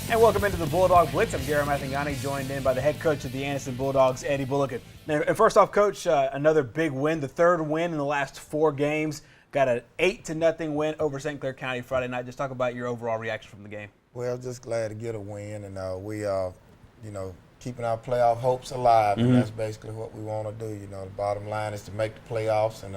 And welcome into the Bulldog Blitz. I'm Gary Mathangani, joined in by the head coach of the Anderson Bulldogs, Eddie Bullock. And first off, Coach, another big win, the third win in the last 4 games. Got an 8-0 win over St. Clair County Friday night. Just talk about your overall reaction from the game. Well, just glad to get a win, and we are, keeping our playoff hopes alive, and that's basically what we want to do. The bottom line is to make the playoffs, and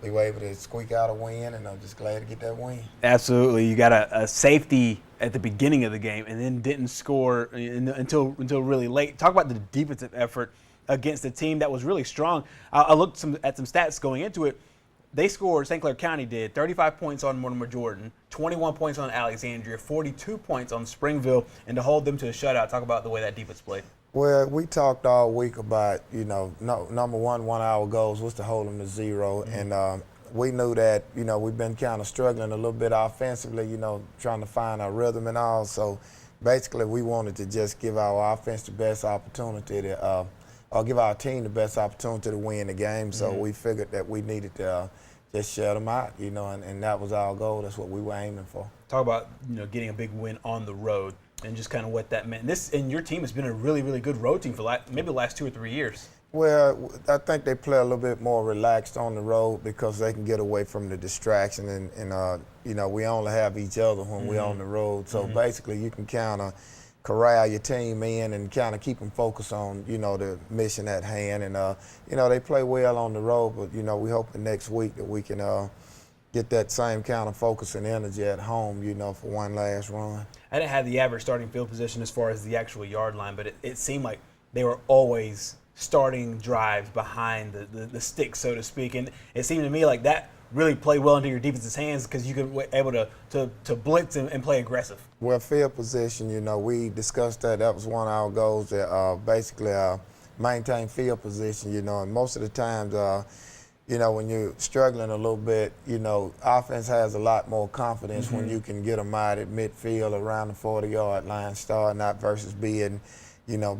we were able to squeak out a win, and I'm just glad to get that win. Absolutely. You got a safety at the beginning of the game and then didn't score until really late. Talk about the defensive effort against a team that was really strong. I looked at some stats going into it. They scored, St. Clair County did, 35 points on Mortimer Jordan, 21 points on Alexandria, 42 points on Springville, and to hold them to a shutout. Talk about the way that defense played. Well, we talked all week about, number one of our goals was to hold them to 0. And we knew that, we've been kind of struggling a little bit offensively, trying to find our rhythm and all. So basically we wanted to just give our offense the best opportunity to, or give our team the best opportunity to win the game. So we figured that we needed to just shut them out, and that was our goal. That's what we were aiming for. Talk about, getting a big win on the road and just kind of what that meant. And your team has been a really, really good road team for maybe the last 2 or 3 years. Well, I think they play a little bit more relaxed on the road because they can get away from the distraction, and we only have each other when we're on the road. So basically, you can kind of corral your team in and kind of keep them focused on, the mission at hand. And, they play well on the road, but, we hope the next week that we can get that same kind of focus and energy at home, for one last run. I didn't have the average starting field position as far as the actual yard line, but it seemed like they were always starting drives behind the stick, so to speak. And it seemed to me like that really played well into your defense's hands because you could able to blitz and play aggressive. Well, field position, we discussed that. That was one of our goals, that basically maintain field position, and most of the times, when you're struggling a little bit, offense has a lot more confidence when you can get them out at midfield around the 40-yard line, starting out versus being,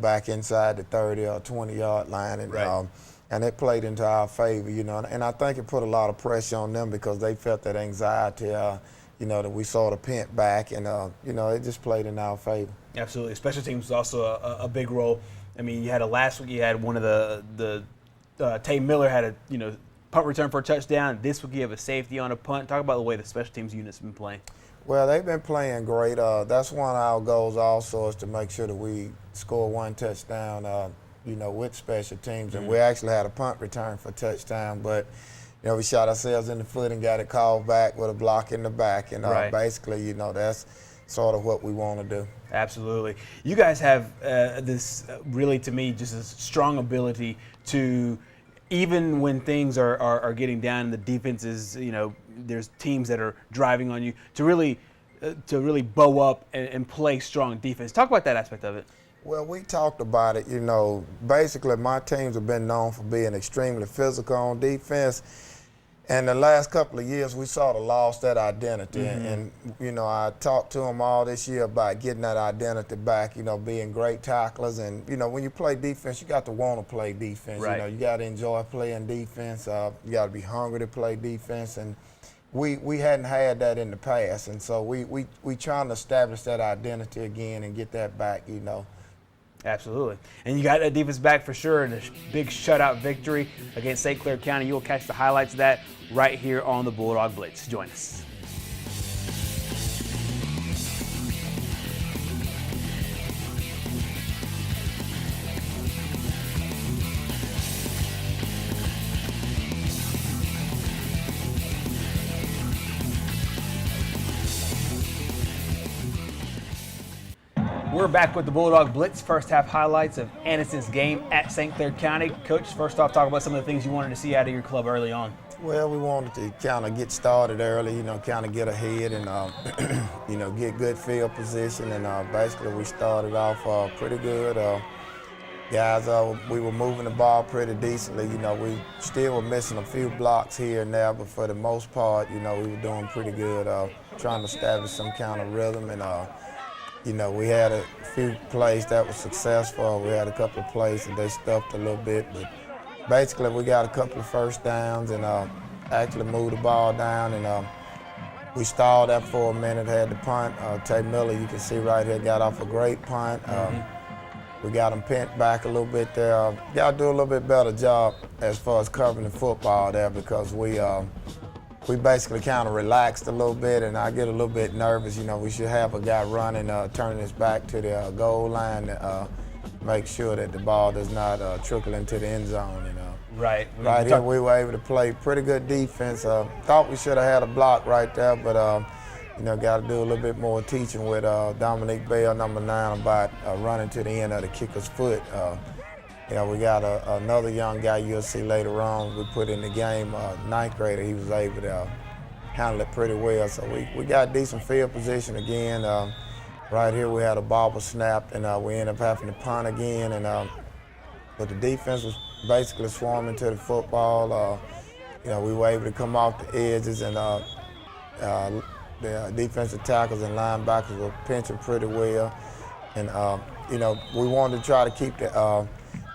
back inside the 30 or 20-yard line. And, and it played into our favor, and I think it put a lot of pressure on them because they felt that anxiety, that we sort of pent back, and, it just played in our favor. Absolutely. Special teams was also a big role. I mean, you had last week, you had one of the Tay Miller had a, punt return for a touchdown. This week you have a safety on a punt. Talk about the way the special teams units have been playing. Well, they've been playing great. That's one of our goals also, is to make sure that we score 1 touchdown, with special teams. And we actually had a punt return for a touchdown, but, we shot ourselves in the foot and got it called back with a block in the back. And basically, that's sort of what we want to do. Absolutely. You guys have this really, to me, just a strong ability to, even when things are getting down and the defense is, there's teams that are driving on you, to really bow up and play strong defense. Talk about that aspect of it. Well, we talked about it. Basically my teams have been known for being extremely physical on defense. And the last couple of years, we sort of lost that identity. And I talked to them all this year about getting that identity back, being great tacklers. And, when you play defense, you got to want to play defense. Right. You got to enjoy playing defense. You got to be hungry to play defense. And we hadn't had that in the past. And so we trying to establish that identity again and get that back, Absolutely. And you got that defense back for sure in a big shutout victory against St. Clair County. You'll catch the highlights of that right here on the Bulldog Blitz. Join us. We're back with the Bulldog Blitz, first half highlights of Anderson's game at St. Clair County. Coach, first off, talk about some of the things you wanted to see out of your club early on. Well, we wanted to kind of get started early, kind of get ahead and, get good field position. And basically we started off pretty good. guys, we were moving the ball pretty decently. You know, we still were missing a few blocks here and there, but for the most part, you know, we were doing pretty good, trying to establish some kind of rhythm. And, you know, we had a few plays that were successful. We had a couple of plays that they stuffed a little bit, but basically we got a couple of first downs and actually moved the ball down. And we stalled that for a minute, had the punt. Tay Miller, you can see right here, got off a great punt. We got him pent back a little bit there. Got to do a little bit better job as far as covering the football there, because we basically kind of relaxed a little bit, and I get a little bit nervous. You know, we should have a guy running, turning his back to the goal line to make sure that the ball does not trickle into the end zone. And, right here, we were able to play pretty good defense. Thought we should have had a block right there, but you know, got to do a little bit more teaching with Dominique Bell, number 9, about running to the end of the kicker's foot. You know, we got another young guy you'll see later on we put in the game, 9th grader. He was able to handle it pretty well. So we got decent field position again. Right here we had a bobble snap, and we ended up having to punt again. And but the defense was basically swarming to the football. You know, we were able to come off the edges, and the defensive tackles and linebackers were pinching pretty well. And, you know, we wanted to try to keep the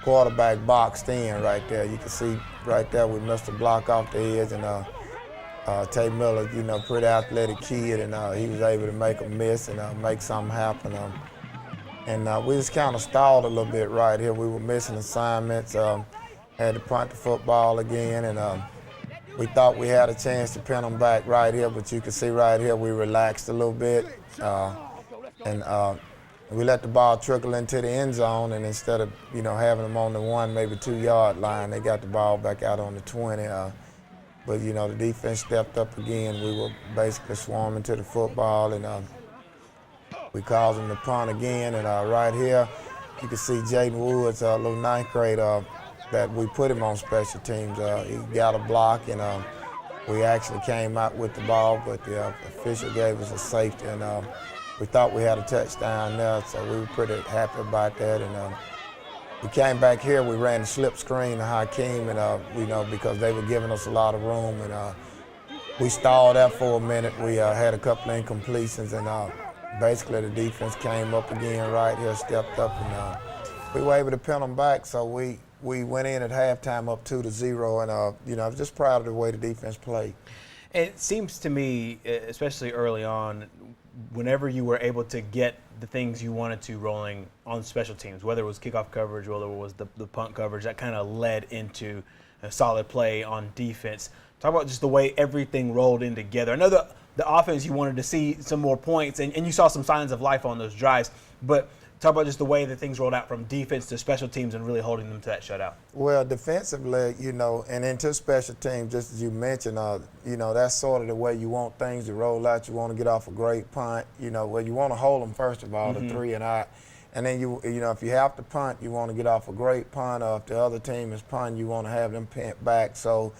quarterback boxed in right there. You can see right there we missed a block off the edge, and Tay Miller, you know, pretty athletic kid, and he was able to make a miss and make something happen. And we just kind of stalled a little bit right here. We were missing assignments, had to punt the football again, and we thought we had a chance to pin them back right here, but you can see right here we relaxed a little bit, and we let the ball trickle into the end zone, and instead of, you know, having them on the 1, maybe 2-yard line, they got the ball back out on the 20. But, you know, the defense stepped up again. We were basically swarming to the football, and we caused them to punt again. And right here, you can see Jaden Woods, a little 9th grader, that we put him on special teams. He got a block, and we actually came out with the ball, but the official gave us a safety, and we thought we had a touchdown there, so we were pretty happy about that. And we came back here, we ran the slip screen to Hakeem, and you know, because they were giving us a lot of room, and we stalled that for a minute. We had a couple of incompletions, and basically the defense came up again right here, stepped up, and we were able to pin them back. So we went in at halftime up 2-0, and you know, I was just proud of the way the defense played. It seems to me, especially early on, whenever you were able to get the things you wanted to rolling on special teams, whether it was kickoff coverage, whether it was the punt coverage, that kind of led into a solid play on defense. Talk about just the way everything rolled in together. I know the offense, you wanted to see some more points, and you saw some signs of life on those drives, but talk about just the way that things rolled out from defense to special teams and really holding them to that shutout. Well, defensively, you know, and into special teams, just as you mentioned, you know, that's sort of the way you want things to roll out. You want to get off a great punt, you know, well, you want to hold them, first of all, to 3 and out. And then, you know, if you have to punt, you want to get off a great punt, or if the other team is punting, you want to have them pent back. So,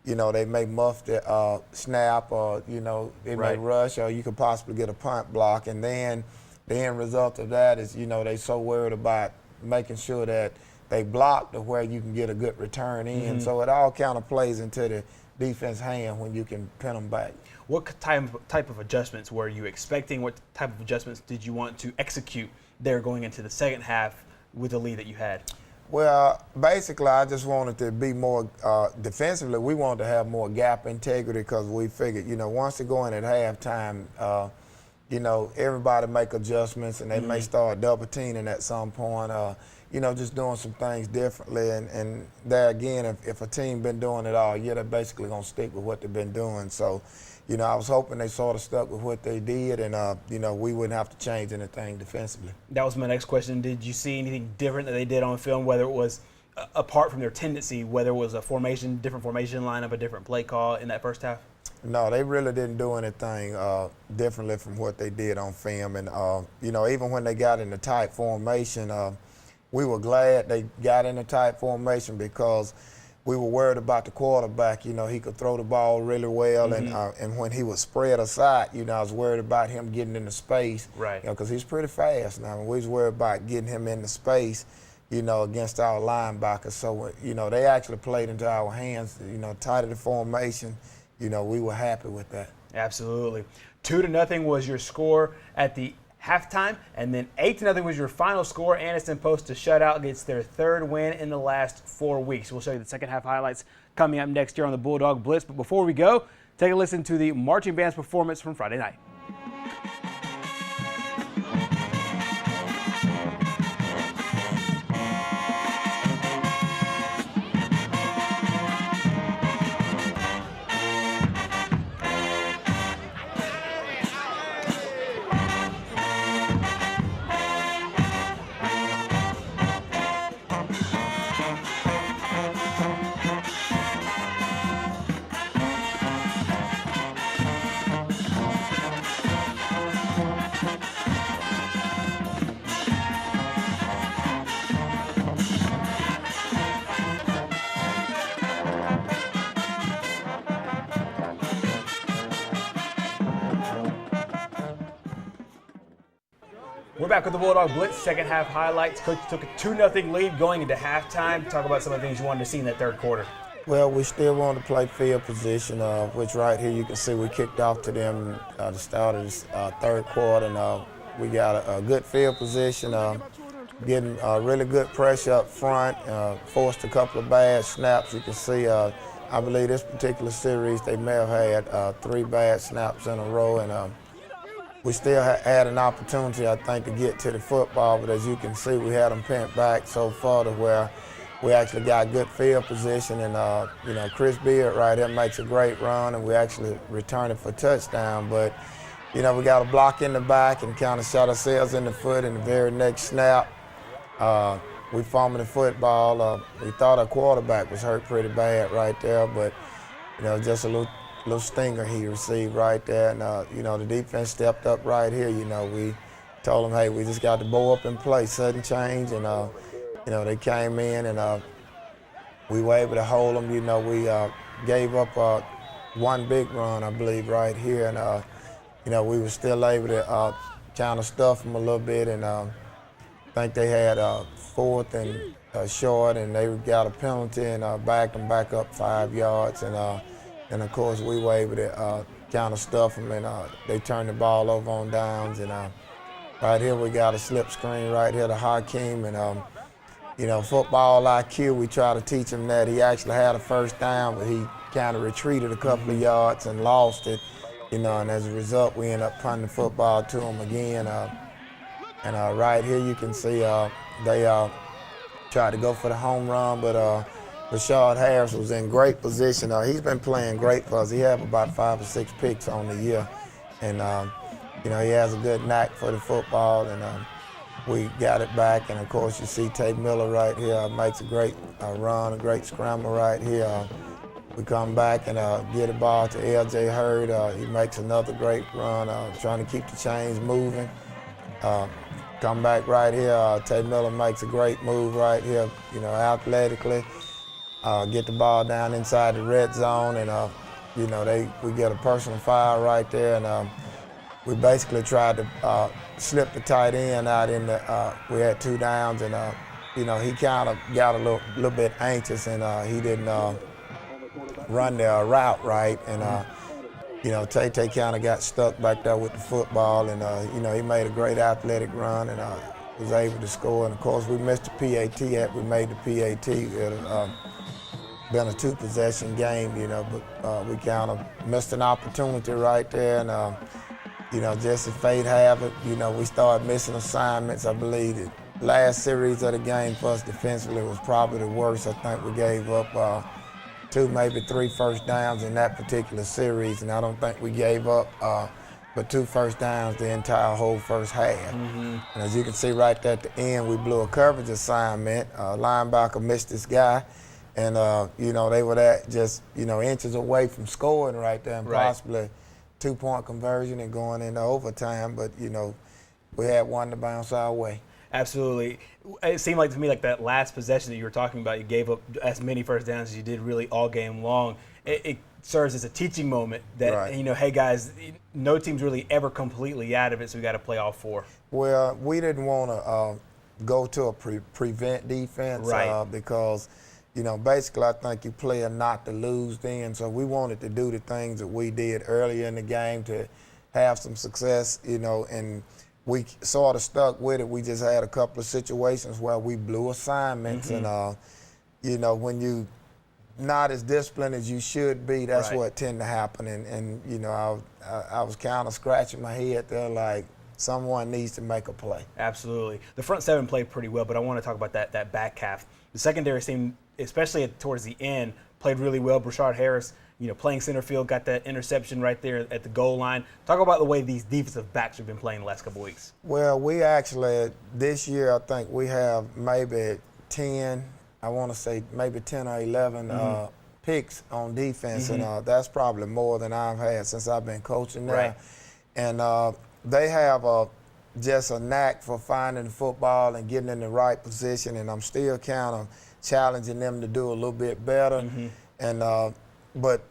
you know, they may muff the snap, or, you know, they may rush, or you could possibly get a punt block. And then the end result of that is, you know, they so worried about making sure that they block to where you can get a good return in. So it all kind of plays into the defense hand when you can pin them back. What type of adjustments were you expecting? What type of adjustments did you want to execute there going into the second half with the lead that you had? Well, basically, I just wanted to be more defensively. We wanted to have more gap integrity, because we figured, you know, once they go in at halftime, you know, everybody make adjustments, and they may start double teaming at some point, you know, just doing some things differently. And there again, if a team been doing it all year, they're basically going to stick with what they've been doing. So, you know, I was hoping they sort of stuck with what they did, and, you know, we wouldn't have to change anything defensively. That was my next question. Did you see anything different that they did on film, whether it was apart from their tendency, whether it was a different formation lineup, a different play call in that first half? No, they really didn't do anything differently from what they did on film. And, you know, even when they got in the tight formation, we were glad they got in the tight formation, because we were worried about the quarterback. You know, he could throw the ball really well, and when he was spread aside, you know, I was worried about him getting into space. Right. You know, because he's pretty fast now. We was worried about getting him into space, against our linebackers. So, they actually played into our hands, tight of the formation. We were happy with that. Absolutely. 2-0 was your score at the halftime, and then 8-0 was your final score. Anniston Post a shutout gets their third win in the last 4 weeks. We'll show you the second half highlights coming up next year on the Bulldog Blitz. But before we go, take a listen to the marching band's performance from Friday night. We're back with the Bulldog Blitz second half highlights. Coach took a 2-0 lead going into halftime. Talk about some of the things you wanted to see in that third quarter. Well, we still want to play field position, which right here you can see we kicked off to them the start of this third quarter. And we got a good field position, getting really good pressure up front, forced a couple of bad snaps. You can see, I believe this particular series, they may have had 3 bad snaps in a row. And we still had an opportunity, I think, to get to the football, but as you can see, we had them pinned back so far to where we actually got good field position. And, Chris Beard right here makes a great run, and we actually return it for a touchdown. But, we got a block in the back and kind of shot ourselves in the foot in the very next snap. We fumbled the football. We thought our quarterback was hurt pretty bad right there, but, just a little stinger he received right there. And, the defense stepped up right here. We told them, hey, we just got to bow up and play, sudden change. And, they came in and we were able to hold them. We gave up one big run, I believe, right here. And, we were still able to kind of stuff them a little bit. And I think they had 4th and short, and they got a penalty and backed them back up 5 yards. And of course, we were able to kind of stuff them, and they turned the ball over on downs. And right here, we got a slip screen right here to Hakeem. And, football IQ, we try to teach him that. He actually had a first down, but he kind of retreated a couple of yards and lost it. And as a result, we ended up punting the football to him again. And right here, you can see they tried to go for the home run, but Rashard Harris was in great position. He's been playing great for us. He have about 5 or 6 picks on the year. And, he has a good knack for the football. And we got it back. And, of course, you see Tate Miller right here makes a great run, a great scramble right here. We come back and get a ball to L.J. Hurd. He makes another great run, trying to keep the chains moving. Come back right here. Tate Miller makes a great move right here, athletically. Get the ball down inside the red zone, and we get a personal foul right there, and we basically tried to slip the tight end out in the. We had 2 downs, and he kind of got a little bit anxious, and he didn't run the route right, and Tay kind of got stuck back there with the football, and he made a great athletic run, and was able to score. And of course, we missed the PAT. Had we made the PAT, it been a 2-possession game, but we kind of missed an opportunity right there. And, just as fate have it, we started missing assignments. I believe the last series of the game for us defensively was probably the worst. I think we gave up 2, maybe 3 first downs in that particular series, and I don't think we gave up but 2 first downs the entire whole first half. Mm-hmm. And as you can see right there at the end, we blew a coverage assignment. Linebacker missed this guy. And, they were that just, inches away from scoring right there, and possibly 2-point conversion and going into overtime. But, we had one to bounce our way. Absolutely. It seemed like to me like that last possession that you were talking about, you gave up as many first downs as you did really all game long. It serves as a teaching moment that, hey, guys, no team's really ever completely out of it, so we got to play all 4. Well, we didn't want to go to a prevent defense, Right. because, basically I think you play a not to lose then. So we wanted to do the things that we did earlier in the game to have some success, and we sort of stuck with it. We just had a couple of situations where we blew assignments, and when you not as disciplined as you should be, that's Right. what tend to happen. And I was kind of scratching my head there, like someone needs to make a play. Absolutely. The front seven played pretty well, but I want to talk about that back half. The secondary team, especially towards the end, played really well. Brashard Harris, playing center field, got that interception right there at the goal line. Talk about the way these defensive backs have been playing the last couple of weeks. Well, we actually, this year, I think we have maybe 10, I want to say maybe 10 or 11 picks on defense, and that's probably more than I've had since I've been coaching there. Right. And they have just a knack for finding the football and getting in the right position, and I'm still kind of challenging them to do a little bit better. And but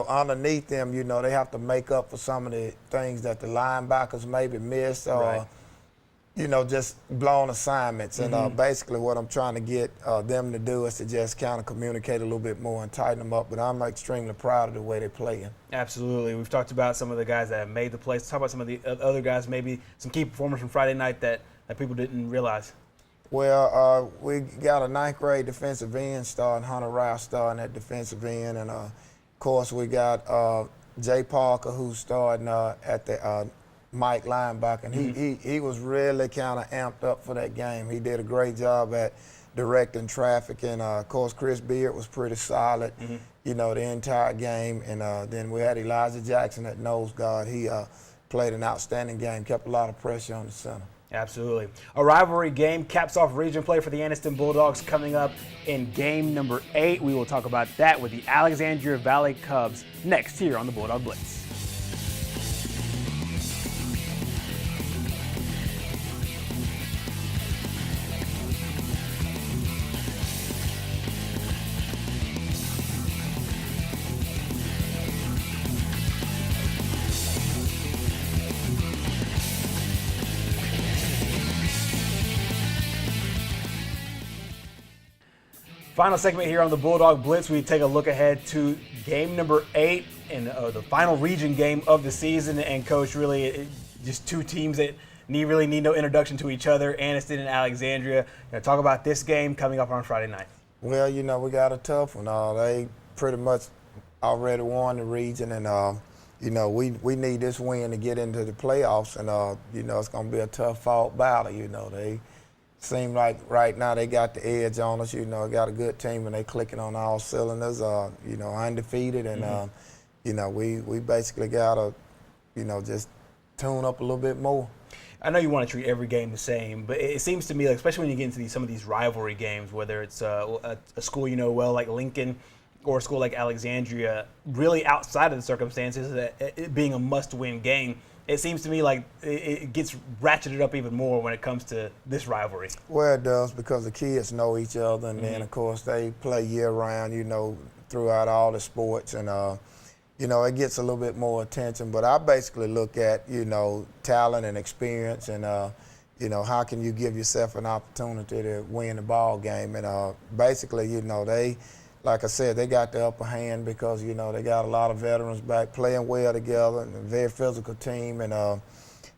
underneath them, they have to make up for some of the things that the linebackers maybe missed, or Right. just blown assignments. And basically what I'm trying to get them to do is to just kind of communicate a little bit more and tighten them up. But I'm extremely proud of the way they're playing. Absolutely. We've talked about some of the guys that have made the plays. Let's talk about some of the other guys, maybe some key performers from Friday night that people didn't realize. Well, we got a ninth grade defensive end starting, Hunter Rouse starting at defensive end. And, of course, we got Jay Parker, who's starting at the Mike linebacker. And he was really kind of amped up for that game. He did a great job at directing traffic. And, of course, Chris Beard was pretty solid, the entire game. And then we had Elijah Jackson at nose guard. He played an outstanding game, kept a lot of pressure on the center. Absolutely. A rivalry game caps off region play for the Anniston Bulldogs coming up in game number 8. We will talk about that with the Alexandria Valley Cubs next here on the Bulldog Blitz. Final segment here on the Bulldog Blitz. We take a look ahead to game number 8 and the final region game of the season. And, Coach, really just two teams that really need no introduction to each other, Anniston and Alexandria. Talk about this game coming up on Friday night. Well, we got a tough one. They pretty much already won the region, and, we need this win to get into the playoffs. And, it's going to be a tough-fought battle. They seem like right now they got the edge on us. Got a good team, and they clicking on all cylinders. Undefeated, and we basically got to, just tune up a little bit more. I know you want to treat every game the same, but it seems to me, like, especially when you get into some of these rivalry games, whether it's a school well like Lincoln or a school like Alexandria, really outside of the circumstances, that it being a must-win game, it seems to me like it gets ratcheted up even more when it comes to this rivalry. Well, it does, because the kids know each other, and then, of course, they play year-round, throughout all the sports, and, it gets a little bit more attention. But I basically look at, talent and experience, and, how can you give yourself an opportunity to win the ball game. And basically, they, like I said, they got the upper hand because, they got a lot of veterans back playing well together, and a very physical team. And,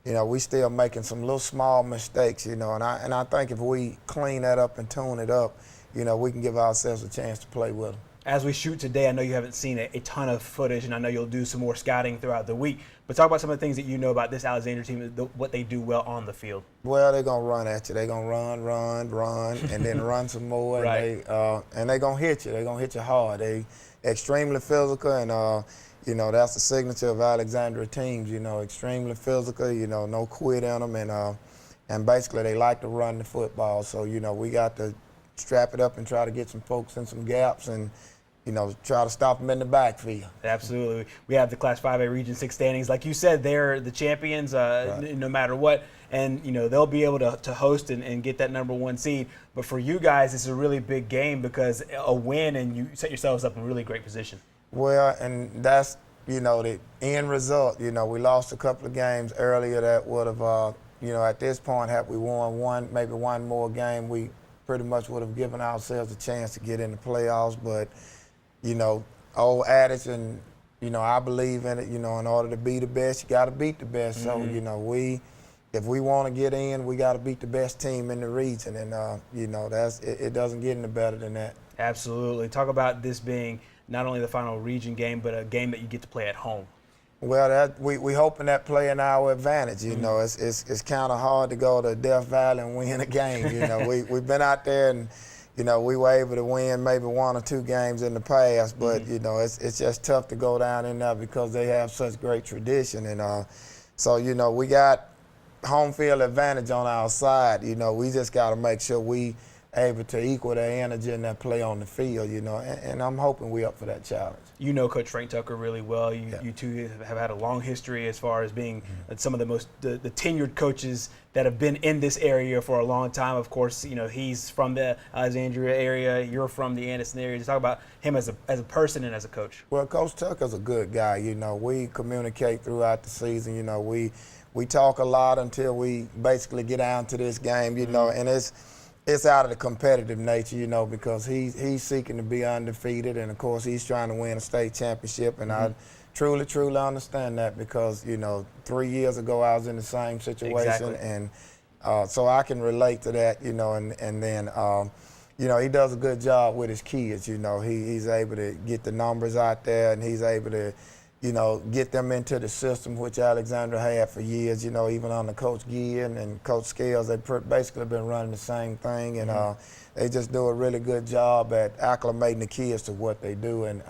we still making some little small mistakes, and I think if we clean that up and tune it up, we can give ourselves a chance to play with them. As we shoot today, I know you haven't seen a ton of footage, and I know you'll do some more scouting throughout the week. But talk about some of the things that you know about this Alexandria team, what they do well on the field. Well, they're going to run at you. They're going to run, and then run some more. Right. And they're going to hit you. They're going to hit you hard. They extremely physical, and, that's the signature of Alexandria teams, extremely physical, no quit in them. And basically they like to run the football. So, we got to strap it up and try to get some folks in some gaps and, try to stop them in the backfield. Absolutely. We have the Class 5A Region 6 standings. Like you said, they're the champions Right. No matter what. And, they'll be able to host and get that number 1 seed. But for you guys, it's a really big game because a win and you set yourselves up in a really great position. Well, and that's, the end result. We lost a couple of games earlier that would have at this point, had we won maybe one more game, we pretty much would have given ourselves a chance to get in the playoffs. But, old adage, and, I believe in it, in order to be the best, you got to beat the best. Mm-hmm. So, if we want to get in, we got to beat the best team in the region. And, it doesn't get any better than that. Absolutely. Talk about this being not only the final region game, but a game that you get to play at home. Well, we hoping that play in our advantage. Mm-hmm. It's kind of hard to go to Death Valley and win a game. We've been out there and we were able to win maybe 1 or 2 games in the past, but mm-hmm. it's just tough to go down in there because they have such great tradition. And so we got home field advantage on our side. We just got to make sure we able to equal their energy and their play on the field, and I'm hoping we're up for that challenge. Coach Frank Tucker really well. You two have had a long history as far as being some of the most the tenured coaches that have been in this area for a long time. Of course, he's from the Alexandria area. You're from the Anderson area. Just talk about him as a person and as a coach. Well, Coach Tucker's a good guy. We communicate throughout the season. We talk a lot until we basically get down to this game. And it's out of the competitive nature, because he's seeking to be undefeated, and of course he's trying to win a state championship. And I truly understand that because 3 years ago I was in the same situation, exactly. And so I can relate to that. And then he does a good job with his kids. He's able to get the numbers out there, and he's able to get them into the system, which Alexandra had for years, even under Coach Gill and Coach Scales. They've basically been running the same thing, and they just do a really good job at acclimating the kids to what they do. And,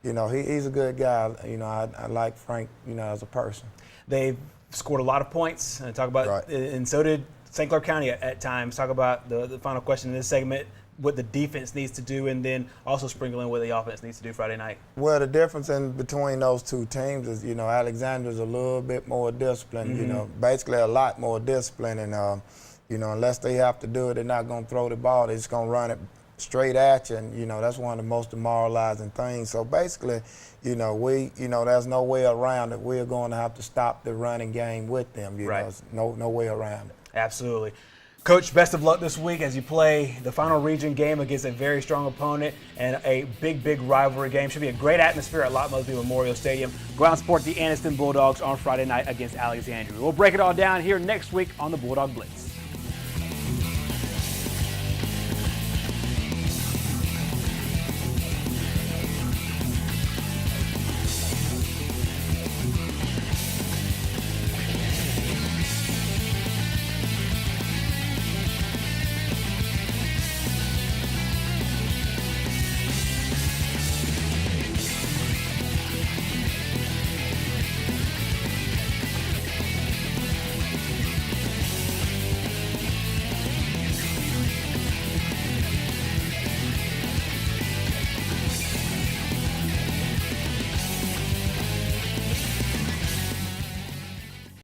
he's a good guy. I like Frank, as a person. They've scored a lot of points, and and so did St. Clair County at times. Talk about the final question in this segment, what the defense needs to do, and then also sprinkle in what the offense needs to do Friday night. Well, the difference in between those two teams is, Alexandra's a little bit more disciplined, basically a lot more disciplined. And, unless they have to do it, they're not going to throw the ball. They're just going to run it straight at you. And, that's one of the most demoralizing things. So basically, there's no way around it. We're going to have to stop the running game with them. Right. There's no way around it. Absolutely. Coach, best of luck this week as you play the final region game against a very strong opponent and a big rivalry game. Should be a great atmosphere at Lot Mosby Memorial Stadium. Go out and support the Anderson Bulldogs on Friday night against Alexandria. We'll break it all down here next week on the Bulldog Blitz.